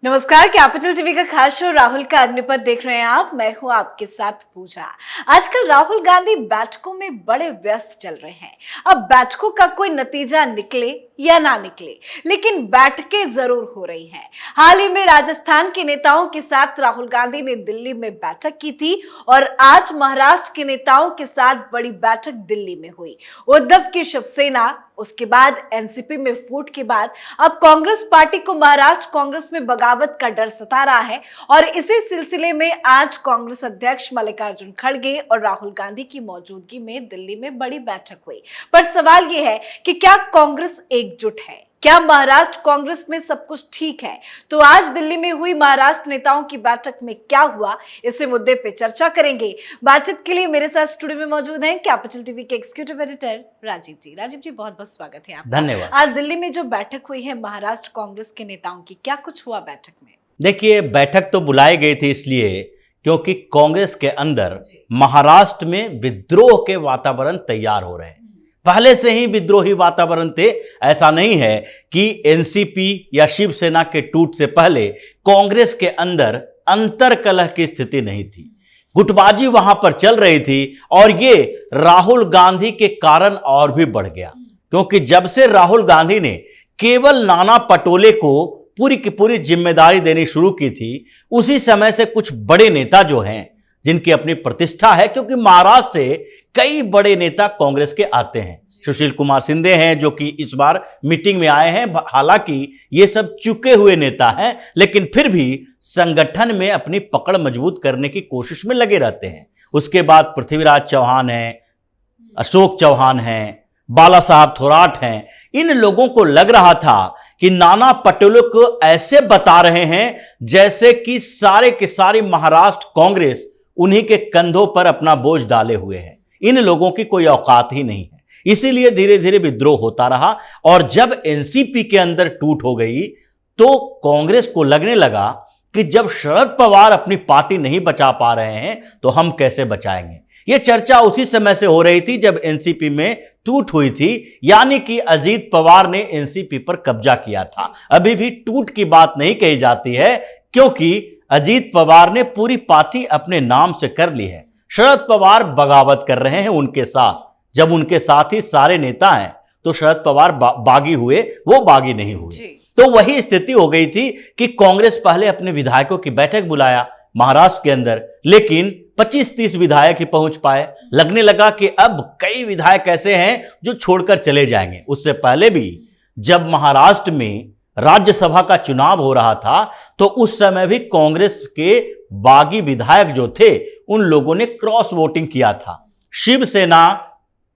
नमस्कार, capital TV का खास शो राहुल का अग्निपथ देख रहे हैं आप। मैं हूं आपके साथ पूजा। आजकल राहुल गांधी बैठकों में बड़े व्यस्त चल रहे हैं। अब बैठकों का कोई नतीजा निकले या ना निकले, लेकिन बैठकें जरूर हो रही हैं। हाल ही में राजस्थान के नेताओं के साथ राहुल गांधी ने दिल्ली में बैठक की थी और आज महाराष्ट्र के नेताओं के साथ बड़ी बैठक दिल्ली में हुई। उद्धव की शिवसेना, उसके बाद एनसीपी में फूट के बाद अब कांग्रेस पार्टी को महाराष्ट्र कांग्रेस में बगावत का डर सता रहा है और इसी सिलसिले में आज कांग्रेस अध्यक्ष मल्लिकार्जुन खड़गे और राहुल गांधी की मौजूदगी में दिल्ली में बड़ी बैठक हुई। पर सवाल यह है कि क्या कांग्रेस एकजुट है? क्या महाराष्ट्र कांग्रेस में सब कुछ ठीक है? तो आज दिल्ली में हुई महाराष्ट्र नेताओं की बैठक में क्या हुआ, इसी मुद्दे पे चर्चा करेंगे। बातचीत के लिए मेरे साथ स्टूडियो में मौजूद हैं कैपिटल टीवी के एग्जीक्यूटिव एडिटर राजीव जी। राजीव जी, बहुत बहुत स्वागत है आपका। धन्यवाद। आज दिल्ली में जो बैठक हुई है महाराष्ट्र कांग्रेस के नेताओं की, क्या कुछ हुआ बैठक में? देखिए, बैठक तो बुलाई गई थी इसलिए क्योंकि कांग्रेस के अंदर महाराष्ट्र में विद्रोह के वातावरण तैयार हो रहे हैं। पहले से ही विद्रोही वातावरण थे। ऐसा नहीं है कि एनसीपी या शिवसेना के टूट से पहले कांग्रेस के अंदर अंतर्कलह की स्थिति नहीं थी। गुटबाजी वहां पर चल रही थी और ये राहुल गांधी के कारण और भी बढ़ गया, क्योंकि जब से राहुल गांधी ने केवल नाना पटोले को पूरी की पूरी जिम्मेदारी देनी शुरू की थी, उसी समय से कुछ बड़े नेता जो हैं, जिनकी अपनी प्रतिष्ठा है, क्योंकि महाराष्ट्र से कई बड़े नेता कांग्रेस के आते हैं। सुशील कुमार शिंदे हैं जो कि इस बार मीटिंग में आए हैं। हालांकि ये सब चुके हुए नेता हैं, लेकिन फिर भी संगठन में अपनी पकड़ मजबूत करने की कोशिश में लगे रहते हैं। उसके बाद पृथ्वीराज चौहान हैं, अशोक चौहान हैं, बाला साहब थोराट हैं। इन लोगों को लग रहा था कि नाना पटोले को ऐसे बता रहे हैं जैसे कि सारे के सारी महाराष्ट्र कांग्रेस उन्हीं के कंधों पर अपना बोझ डाले हुए है। इन लोगों की कोई औकात ही नहीं है। इसीलिए धीरे धीरे विद्रोह होता रहा और जब एनसीपी के अंदर टूट हो गई तो कांग्रेस को लगने लगा कि जब शरद पवार अपनी पार्टी नहीं बचा पा रहे हैं तो हम कैसे बचाएंगे। यह चर्चा उसी समय से हो रही थी जब एनसीपी में टूट हुई थी, यानी कि अजीत पवार ने एनसीपी पर कब्जा किया था। अभी भी टूट की बात नहीं कही जाती है, क्योंकि अजीत पवार ने पूरी पार्टी अपने नाम से कर ली है। शरद पवार बगावत कर रहे हैं उनके साथ। जब उनके साथ ही सारे नेता हैं तो शरद पवार बागी हुए, वो बागी नहीं हुए। तो वही स्थिति हो गई थी कि कांग्रेस पहले अपने विधायकों की बैठक बुलाया महाराष्ट्र के अंदर, लेकिन 25-30 विधायक ही पहुंच पाए। लगने लगा कि अब कई विधायक ऐसे हैं जो छोड़कर चले जाएंगे। उससे पहले भी जब महाराष्ट्र में राज्यसभा का चुनाव हो रहा था तो उस समय भी कांग्रेस के बागी विधायक जो थे उन लोगों ने क्रॉस वोटिंग किया था। शिवसेना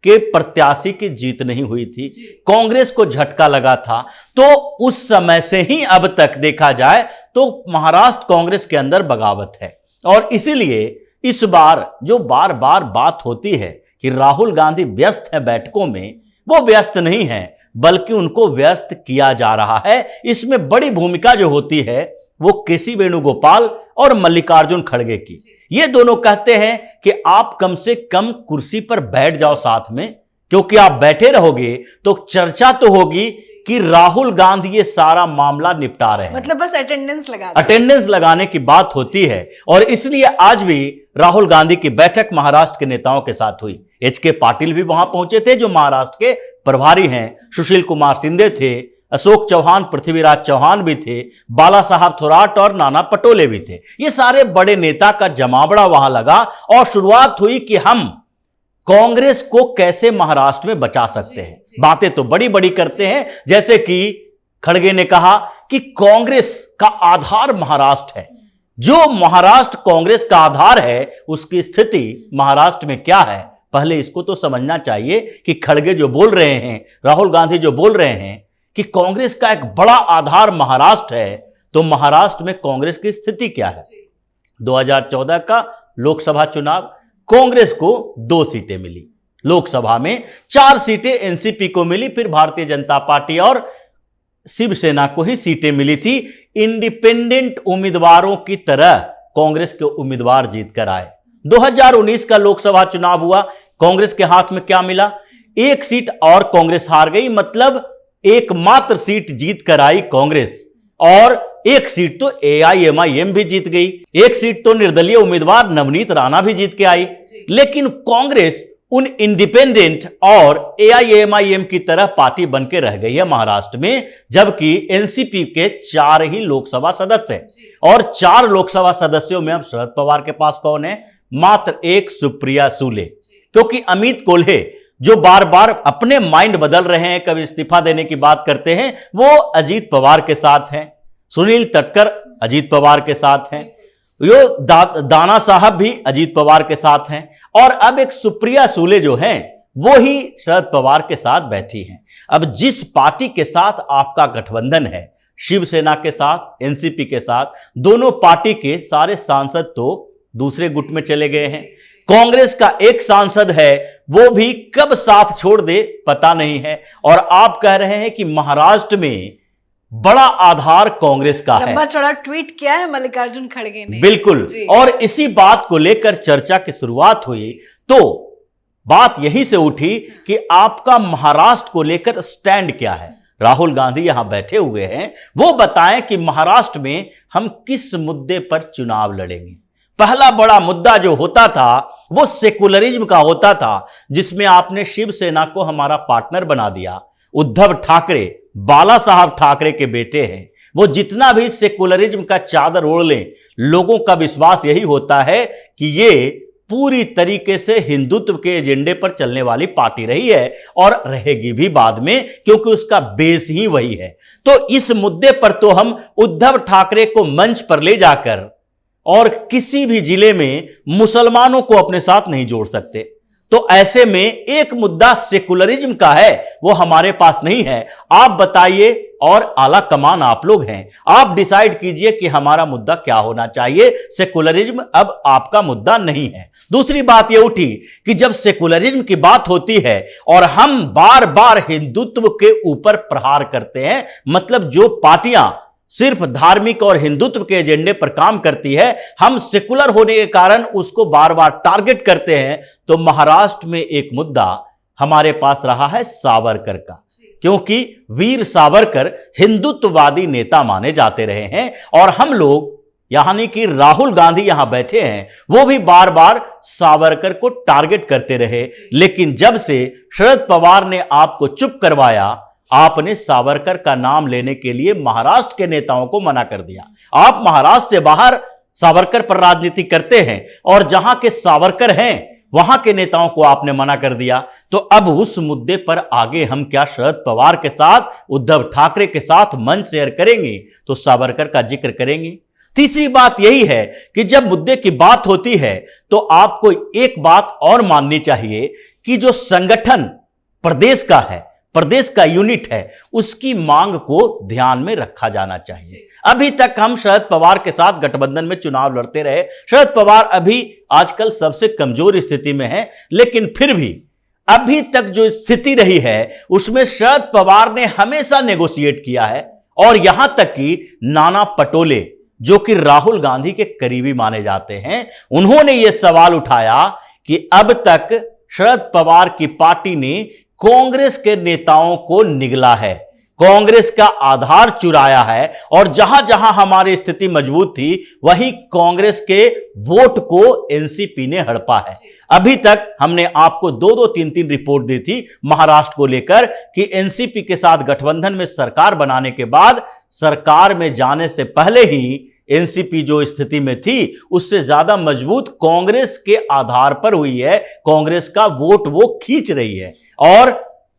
के प्रत्याशी की जीत नहीं हुई थी, कांग्रेस को झटका लगा था। तो उस समय से ही अब तक देखा जाए तो महाराष्ट्र कांग्रेस के अंदर बगावत है। और इसीलिए इस बार जो बार बार बात होती है कि राहुल गांधी व्यस्त है बैठकों में, वो व्यस्त नहीं है, बल्कि उनको व्यस्त किया जा रहा है। इसमें बड़ी भूमिका जो होती है वो केसी वेणुगोपाल और मल्लिकार्जुन खड़गे की। ये दोनों कहते हैं कि आप कम से कम कुर्सी पर बैठ जाओ साथ में, क्योंकि आप बैठे रहोगे तो चर्चा तो होगी कि राहुल गांधी ये सारा मामला निपटा रहे हैं। मतलब बस अटेंडेंस लगाने की बात होती है। और इसलिए आज भी राहुल गांधी की बैठक महाराष्ट्र के नेताओं के साथ हुई। एच.के. पाटिल भी वहां पहुंचे थे जो महाराष्ट्र के प्रभारी हैं। सुशील कुमार शिंदे थे, अशोक चौहान, पृथ्वीराज चौहान भी थे, बाला साहब थोराट और नाना पटोले भी थे। ये सारे बड़े नेता का जमावड़ा वहां लगा और शुरुआत हुई कि हम कांग्रेस को कैसे महाराष्ट्र में बचा सकते हैं। बातें तो बड़ी बड़ी करते हैं, जैसे कि खड़गे ने कहा कि कांग्रेस का आधार महाराष्ट्र है। जो महाराष्ट्र कांग्रेस का आधार है उसकी स्थिति महाराष्ट्र में क्या है, पहले इसको तो समझना चाहिए कि खड़गे जो बोल रहे हैं, राहुल गांधी जो बोल रहे हैं कि कांग्रेस का एक बड़ा आधार महाराष्ट्र है, तो महाराष्ट्र में कांग्रेस की स्थिति क्या है। 2014 का लोकसभा चुनाव, कांग्रेस को 2 सीटें मिली लोकसभा में, 4 सीटें एनसीपी को मिली, फिर भारतीय जनता पार्टी और शिवसेना को ही सीटें मिली थी। इंडिपेंडेंट उम्मीदवारों की तरह कांग्रेस के उम्मीदवार जीतकर आए। 2019 का लोकसभा चुनाव हुआ, कांग्रेस के हाथ में क्या मिला? 1 सीट और कांग्रेस हार गई, मतलब एकमात्र सीट जीत कर आई कांग्रेस। और एक सीट तो AIMIM भी जीत गई, एक सीट तो निर्दलीय उम्मीदवार नवनीत राणा भी जीत के आई। लेकिन कांग्रेस उन इंडिपेंडेंट और AIMIM की तरह पार्टी बन के रह गई है महाराष्ट्र में, जबकि एनसीपी के 4 ही लोकसभा सदस्य हैं। और 4 लोकसभा सदस्यों में अब शरद पवार के पास कौन है? मात्र एक सुप्रिया सुले। क्योंकि अमित कोल्हे जो बार बार अपने माइंड बदल रहे हैं, कभी इस्तीफा देने की बात करते हैं, वो अजीत पवार के साथ हैं। सुनील तटकर अजीत पवार के साथ हैं, दाना साहब भी अजीत पवार के साथ हैं, और अब एक सुप्रिया सुले जो हैं वो ही शरद पवार के साथ बैठी हैं। अब जिस पार्टी के साथ आपका गठबंधन है, शिवसेना के साथ, एनसीपी के साथ, दोनों पार्टी के सारे सांसद तो दूसरे गुट में चले गए हैं। कांग्रेस का एक सांसद है, वो भी कब साथ छोड़ दे पता नहीं है। और आप कह रहे हैं कि महाराष्ट्र में बड़ा आधार कांग्रेस का है। लंबा चौड़ा ट्वीट किया है मल्लिकार्जुन खड़गे ने। बिल्कुल, और इसी बात को लेकर चर्चा की शुरुआत हुई तो बात यहीं से उठी कि आपका महाराष्ट्र को लेकर स्टैंड क्या है। राहुल गांधी यहां बैठे हुए हैं, वो बताएं कि महाराष्ट्र में हम किस मुद्दे पर चुनाव लड़ेंगे। पहला बड़ा मुद्दा जो होता था वो सेकुलरिज्म का होता था, जिसमें आपने शिवसेना को हमारा पार्टनर बना दिया। उद्धव ठाकरे बाला साहब ठाकरे के बेटे हैं, वो जितना भी सेकुलरिज्म का चादर ओढ़ लें, लोगों का विश्वास यही होता है कि ये पूरी तरीके से हिंदुत्व के एजेंडे पर चलने वाली पार्टी रही है और रहेगी भी बाद में, क्योंकि उसका बेस ही वही है। तो इस मुद्दे पर तो हम उद्धव ठाकरे को मंच पर ले जाकर और किसी भी जिले में मुसलमानों को अपने साथ नहीं जोड़ सकते। तो ऐसे में एक मुद्दा सेकुलरिज्म का है, वो हमारे पास नहीं है। आप बताइए, और आला कमान आप लोग हैं, आप डिसाइड कीजिए कि हमारा मुद्दा क्या होना चाहिए। सेकुलरिज्म अब आपका मुद्दा नहीं है। दूसरी बात यह उठी कि जब सेकुलरिज्म की बात होती है और हम बार बार हिंदुत्व के ऊपर प्रहार करते हैं, मतलब जो पार्टियां सिर्फ धार्मिक और हिंदुत्व के एजेंडे पर काम करती है, हम सेकुलर होने के कारण उसको बार बार टारगेट करते हैं। तो महाराष्ट्र में एक मुद्दा हमारे पास रहा है सावरकर का, क्योंकि वीर सावरकर हिंदुत्ववादी नेता माने जाते रहे हैं। और हम लोग, यानी कि राहुल गांधी यहां बैठे हैं, वो भी बार बार सावरकर को टारगेट करते रहे। लेकिन जब से शरद पवार ने आपको चुप करवाया, आपने सावरकर का नाम लेने के लिए महाराष्ट्र के नेताओं को मना कर दिया। आप महाराष्ट्र से बाहर सावरकर पर राजनीति करते हैं और जहां के सावरकर हैं वहां के नेताओं को आपने मना कर दिया। तो अब उस मुद्दे पर आगे हम क्या शरद पवार के साथ, उद्धव ठाकरे के साथ मंच शेयर करेंगे तो सावरकर का जिक्र करेंगे। तीसरी बात यही है कि जब मुद्दे की बात होती है तो आपको एक बात और माननी चाहिए कि जो संगठन प्रदेश का है, प्रदेश का यूनिट है, उसकी मांग को ध्यान में रखा जाना चाहिए। अभी तक हम शरद पवार के साथ गठबंधन में चुनाव लड़ते रहे। शरद पवार अभी आजकल सबसे कमजोर स्थिति में है, लेकिन फिर भी अभी तक जो स्थिति रही है उसमें शरद पवार ने हमेशा नेगोशिएट किया है। और यहां तक कि नाना पटोले, जो कि राहुल गांधी के करीबी माने जाते हैं, उन्होंने यह सवाल उठाया कि अब तक शरद पवार की पार्टी ने कांग्रेस के नेताओं को निगला है, कांग्रेस का आधार चुराया है, और जहां जहां हमारी स्थिति मजबूत थी वहीं कांग्रेस के वोट को एनसीपी ने हड़पा है। अभी तक हमने आपको 2-2, 3-3 रिपोर्ट दी थी महाराष्ट्र को लेकर कि एनसीपी के साथ गठबंधन में सरकार बनाने के बाद, सरकार में जाने से पहले ही एनसीपी जो स्थिति में थी उससे ज्यादा मजबूत कांग्रेस के आधार पर हुई है। कांग्रेस का वोट वो खींच रही है। और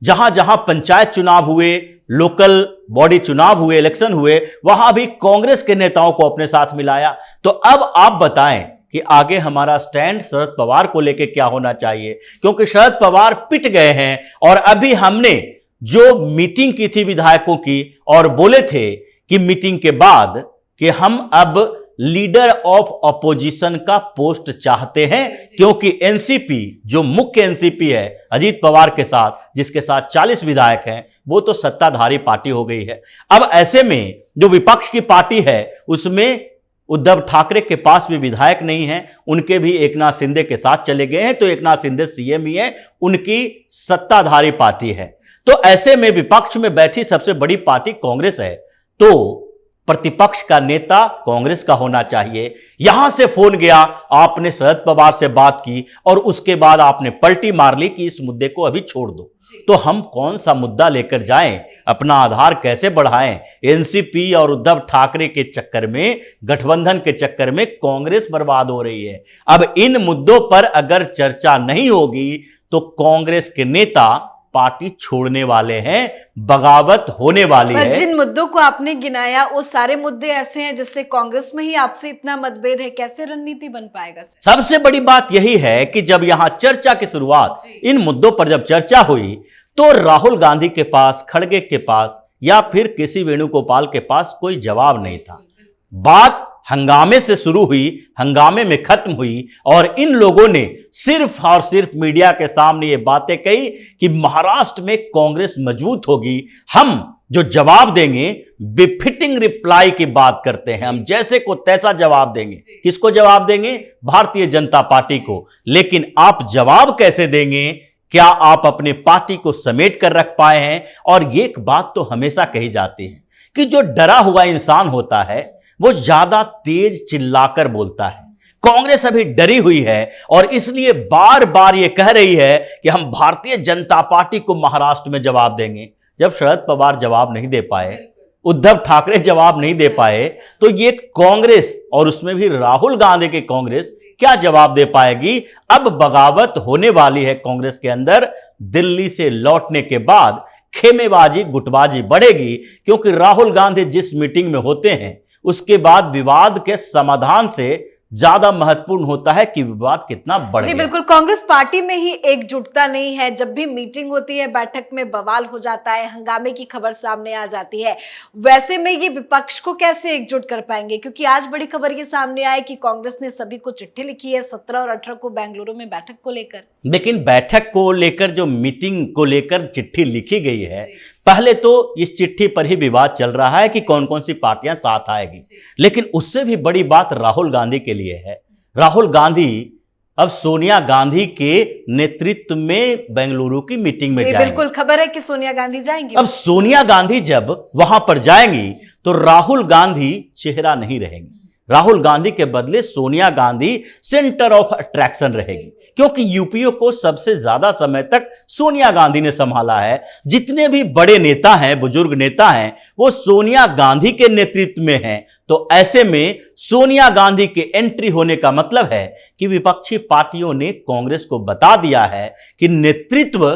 जहां जहां पंचायत चुनाव हुए, लोकल बॉडी चुनाव हुए, इलेक्शन हुए, वहां भी कांग्रेस के नेताओं को अपने साथ मिलाया। तो अब आप बताएं कि आगे हमारा स्टैंड शरद पवार को लेकर क्या होना चाहिए, क्योंकि शरद पवार पिट गए हैं। और अभी हमने जो मीटिंग की थी विधायकों की, और बोले थे कि मीटिंग के बाद कि हम अब लीडर ऑफ अपोजिशन का पोस्ट चाहते हैं, क्योंकि एनसीपी जो मुख्य एनसीपी है अजीत पवार के साथ, जिसके साथ 40 विधायक हैं, वो तो सत्ताधारी पार्टी हो गई है। अब ऐसे में जो विपक्ष की पार्टी है उसमें उद्धव ठाकरे के पास भी विधायक नहीं है, उनके भी एकनाथ शिंदे के साथ चले गए हैं, तो एकनाथ शिंदे सीएम ही है, उनकी सत्ताधारी पार्टी है। तो ऐसे में विपक्ष में बैठी सबसे बड़ी पार्टी कांग्रेस है। तो प्रतिपक्ष का नेता कांग्रेस का होना चाहिए। यहां से फोन गया, आपने शरद पवार से बात की और उसके बाद आपने पलटी मार ली कि इस मुद्दे को अभी छोड़ दो। तो हम कौन सा मुद्दा लेकर जाएं, अपना आधार कैसे बढ़ाएं? एनसीपी और उद्धव ठाकरे के चक्कर में, गठबंधन के चक्कर में कांग्रेस बर्बाद हो रही है। अब इन मुद्दों पर अगर चर्चा नहीं होगी तो कांग्रेस के नेता पार्टी छोड़ने वाले हैं, बगावत होने वाली है। जिन मुद्दों को आपने गिनाया वो सारे मुद्दे ऐसे हैं जिससे कांग्रेस में ही आपसे इतना मतभेद है, कैसे रणनीति बन पाएगा सर? सबसे बड़ी बात यही है कि जब यहां चर्चा की शुरुआत, इन मुद्दों पर जब चर्चा हुई तो राहुल गांधी के पास, खड़गे के पास या फिर केसी वेणुगोपाल के पास कोई जवाब नहीं था। बात हंगामे से शुरू हुई, हंगामे में खत्म हुई और इन लोगों ने सिर्फ और सिर्फ मीडिया के सामने ये बातें कही कि महाराष्ट्र में कांग्रेस मजबूत होगी, हम जो जवाब देंगे बिफिटिंग रिप्लाई की बात करते हैं, हम जैसे को तैसा जवाब देंगे। किसको जवाब देंगे? भारतीय जनता पार्टी को। लेकिन आप जवाब कैसे देंगे? क्या आप अपने पार्टी को समेट कर रख पाए हैं? और ये एक बात तो हमेशा कही जाती है कि जो डरा हुआ इंसान होता है वो ज्यादा तेज चिल्लाकर बोलता है। कांग्रेस अभी डरी हुई है और इसलिए बार बार ये कह रही है कि हम भारतीय जनता पार्टी को महाराष्ट्र में जवाब देंगे। जब शरद पवार जवाब नहीं दे पाए, उद्धव ठाकरे जवाब नहीं दे पाए, तो ये कांग्रेस, और उसमें भी राहुल गांधी की कांग्रेस, क्या जवाब दे पाएगी? अब बगावत होने वाली है कांग्रेस के अंदर। दिल्ली से लौटने के बाद खेमेबाजी, गुटबाजी बढ़ेगी, क्योंकि राहुल गांधी जिस मीटिंग में होते हैं उसके बाद विवाद के समाधान से ज्यादा महत्वपूर्ण होता है कि विवाद कितना बढ़ गया। बिल्कुल, कांग्रेस पार्टी में ही एकजुटता नहीं है। जब भी मीटिंग होती है, बैठक में बवाल हो जाता है, हंगामे की खबर सामने आ जाती है। वैसे में ये विपक्ष को कैसे एकजुट कर पाएंगे? क्योंकि आज बड़ी खबर ये सामने आई कि कांग्रेस ने सभी को चिट्ठी लिखी है 17 और 18 को बेंगलुरु में बैठक को लेकर। लेकिन बैठक को लेकर, जो मीटिंग को लेकर चिट्ठी लिखी गई है, पहले तो इस चिट्ठी पर ही विवाद चल रहा है कि कौन कौन सी पार्टियां साथ आएगी। लेकिन उससे भी बड़ी बात राहुल गांधी के लिए है। राहुल गांधी अब सोनिया गांधी के नेतृत्व में बेंगलुरु की मीटिंग में जाएंगे। बिल्कुल, खबर है कि सोनिया गांधी जाएंगी। अब सोनिया गांधी जब वहां पर जाएंगी तो राहुल गांधी चेहरा नहीं रहेंगी। राहुल गांधी के बदले Sonia Gandhi centre of attraction रहेगी, क्योंकि यूपीओ को सबसे ज्यादा समय तक सोनिया गांधी ने संभाला है। जितने भी बड़े नेता हैं, बुजुर्ग नेता हैं, वो सोनिया गांधी के नेतृत्व में हैं। तो ऐसे में सोनिया गांधी के एंट्री होने का मतलब है कि विपक्षी पार्टियों ने कांग्रेस को बता दिया है कि नेतृत्व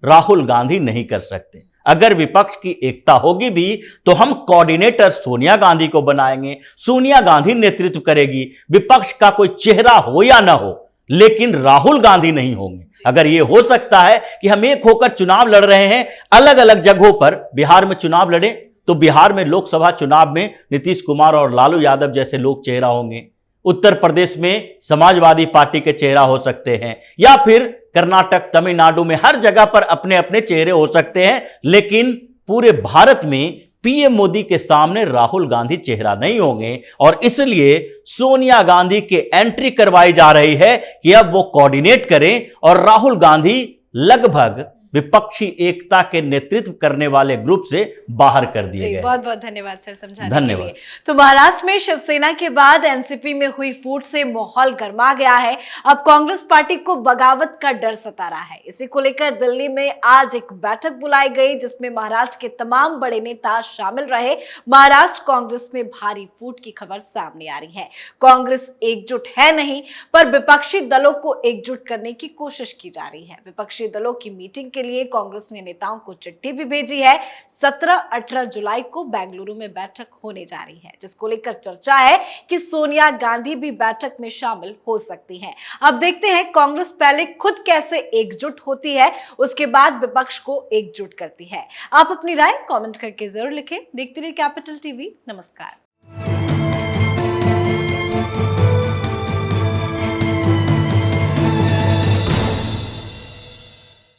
राहुल गांधी नहीं कर सकते। अगर विपक्ष की एकता होगी भी तो हम कोऑर्डिनेटर सोनिया गांधी को बनाएंगे, सोनिया गांधी नेतृत्व करेगी। विपक्ष का कोई चेहरा हो या ना हो, लेकिन राहुल गांधी नहीं होंगे। अगर ये हो सकता है कि हम एक होकर चुनाव लड़ रहे हैं, अलग अलग जगहों पर बिहार में चुनाव लड़े, तो बिहार में लोकसभा चुनाव में नीतीश कुमार और लालू यादव जैसे लोग चेहरा होंगे। उत्तर प्रदेश में समाजवादी पार्टी के चेहरा हो सकते हैं, या फिर कर्नाटक, तमिलनाडु में हर जगह पर अपने अपने चेहरे हो सकते हैं। लेकिन पूरे भारत में पीएम मोदी के सामने राहुल गांधी चेहरा नहीं होंगे और इसलिए सोनिया गांधी की एंट्री करवाई जा रही है कि अब वो कोऑर्डिनेट करें और राहुल गांधी लगभग विपक्षी एकता के नेतृत्व करने वाले ग्रुप से बाहर कर दिए गए। बहुत बहुत धन्यवाद सर समझाने के लिए। तो महाराष्ट्र में शिवसेना के बाद एनसीपी में हुई फूट से माहौल गर्मा गया है। अब कांग्रेस पार्टी को बगावत का डर सता रहा है। इसी को लेकर दिल्ली में आज एक बैठक बुलाई गई जिसमें महाराष्ट्र के तमाम बड़े नेता शामिल रहे। महाराष्ट्र कांग्रेस में भारी फूट की खबर सामने आ रही है। कांग्रेस एकजुट है नहीं, पर विपक्षी दलों को एकजुट करने की कोशिश की जा रही है। विपक्षी दलों की मीटिंग के लिए कांग्रेस ने नेताओं को चिट्ठी भी भेजी है। 17-18 जुलाई को बेंगलुरु में बैठक होने जा रही है, जिसको लेकर चर्चा है कि सोनिया गांधी भी बैठक में शामिल हो सकती हैं। अब देखते हैं कांग्रेस पहले खुद कैसे एकजुट होती है, उसके बाद विपक्ष को एकजुट करती है। आप अपनी राय कमेंट करके जरूर लिखें। देखते रहिए कैपिटल टीवी। नमस्कार।